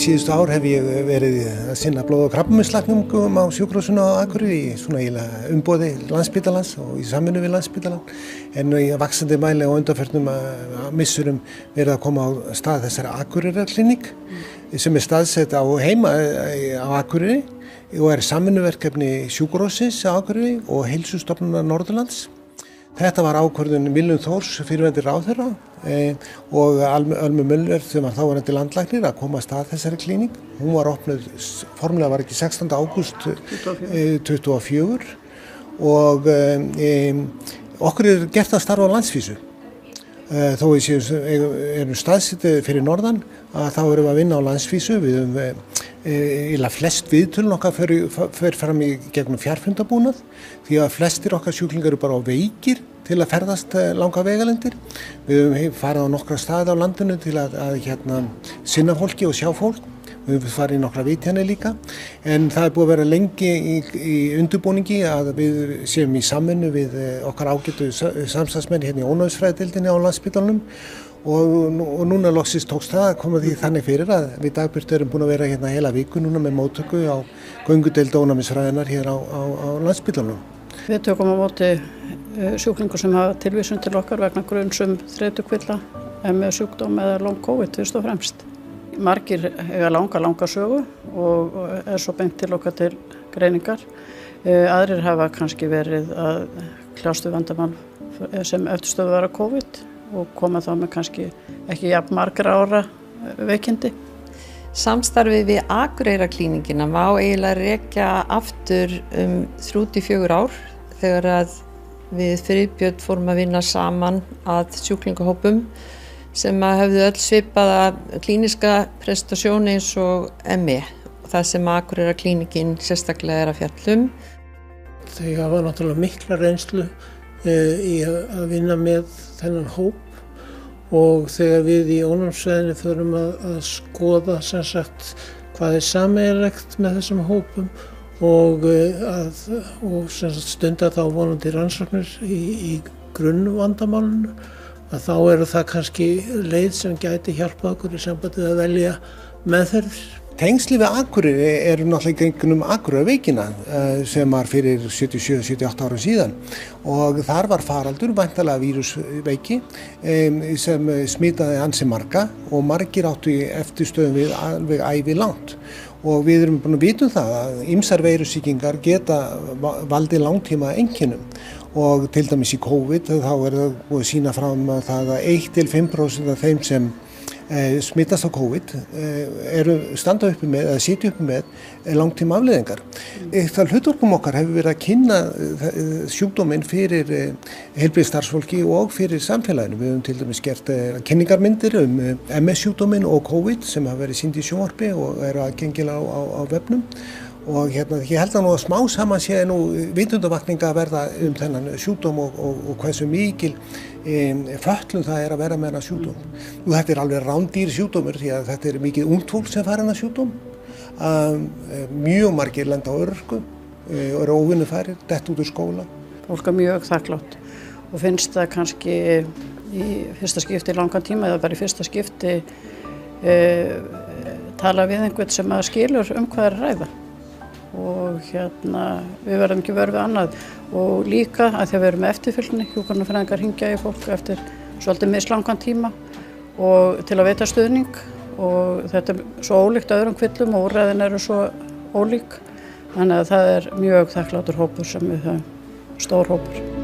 Síðustu ár hef ég verið að sinna blóð- og krabbameinslækningum á sjúkrahúsinu á Akureyri í svona eiginlega umboði Landspítalans og í samvinnu við Landspítalann. En í vaxandi mæli á undanförnum missurum verið að koma á stað þessari Akureyrarklíník sem staðsett á heima á Akureyri og samvinnuverkefni sjúkrahússins á Akureyri og Heilsustofnunar Norðurlands. Þetta var ákvörðun Willum Þórs fyrrverandi ráðherra og Ölmu Müller sem var þáverandi landlæknir að koma að stað þessari klíník. Hún var opnuð, formlega var ekki 16. ágúst 2024 og okkur gert að starfa á landsvísu. Þó við erum staðsettir fyrir norðan að þá erum við að vinna á landsvísu. Við flest viðtölun okkar fer fram í gegnum fjarfundabúnað því að flestir okkar sjúklingar eru bara á veikir til að ferðast langa vegalendir. Við höfum farið á nokkra staði á landinu til að sinna fólki og sjá fólk. Við höfum farið í nokkra vitjanir líka, en það er búið að vera lengi í undirbúningi að við séum í samvinnu við okkar ágætu samstarfsmenn hérna í ónæmisfræðideildinni á Landspítalanum og núna loksins tókst það að koma því þannig fyrir að við Dagbjört erum búin að vera hérna heila viku núna með móttöku á göngudeild ónæmisfræðinnar hér á Landspítalanum. Við tökum á móti sjúklingur sem hafa tilvísun til okkar vegna gruns þreytukvilla, með sjúkdóm eða long COVID fyrst og fremst. Margir eiga langa sögu og svo beint til okkar til greiningar. Aðrir hafa kannski verið að kljást við vandamál sem eftirstöðu var af COVID og koma þá með kannski ekki jafn margra ára veikindi. Samstarfið við Akureyrarklíníkina má eiginlega rekja aftur 34 ár þegar að við Friðbjörn fórum að vinna saman að sjúklingahópum sem höfðu öll svipaða klíníska prestasjón eins og ME, það sem Akureyrarklíníkin sérstaklega er að fjalla Þau hafa náttúrulega mikla reynslu í að vinna með þennan hóp og þegar við í ónæmisfræðinni förum að skoða sem sagt hvað er sameiginlegt með þessum hópum og sem sagt stunda þá vonandi rannsóknir í grunnvandamálinu að þá eru það kannski leið sem gæti hjálpa okkur í sambandi að velja meðferðir. Tengsli við Akureyri eru náttúrulega í gegnum Akureyrarveikina sem var fyrir 77-78 árum síðan og þar var faraldur, væntanlega vírusveiki sem smitaði ansi marga og margir áttu í eftirstöðum við alveg ævi langt og við erum búin að vita það að ýmsar veirusýkingar geta valdið langtíma einkennum og til dæmis í COVID þá er það búið að sýna fram að það að 1-5% af þeim sem smittast á COVID standa uppi með eða sitja uppi með langtíma afleiðingar. Það hlutverkum okkar hefur verið að kynna sjúkdóminn fyrir heilbrigðisstarfsfólki og fyrir samfélaginu. Við höfum til dæmis gert kynningarmyndir MS-sjúkdóminn og COVID sem hafa verið sýnd í sjónvarpi og eru aðgengilega á vefnum. Og ég held að nú að smá saman sé nú vitundavakning að verða þennan sjúkdóm og hversu mikil fötlun það er að vera með þennan sjúkdóm. Og þetta er alveg rándýr sjúkdómur því að þetta er mikið ungt fólk sem fær þennan sjúkdóm. Mjög margir lenda á örorku og eru óvinnufærir, dett út úr skóla. Fólk er mjög þakklátt og finnst það kannski í fyrsta skipti í langan tíma eða bara í fyrsta skipti tala við einhvern sem að skilur hvað er að ræða. Og við verðum ekki vör við annað og líka að því að við erum með eftirfylgni, hjúkrunarfræðingar hringja í fólk eftir svolítið mislangan tíma og til að veita stuðning og þetta er svo ólíkt öðrum kvillum og úrræðin eru svo ólík þannig að það er mjög þakklátur hópur sem við höfum, stór hópur.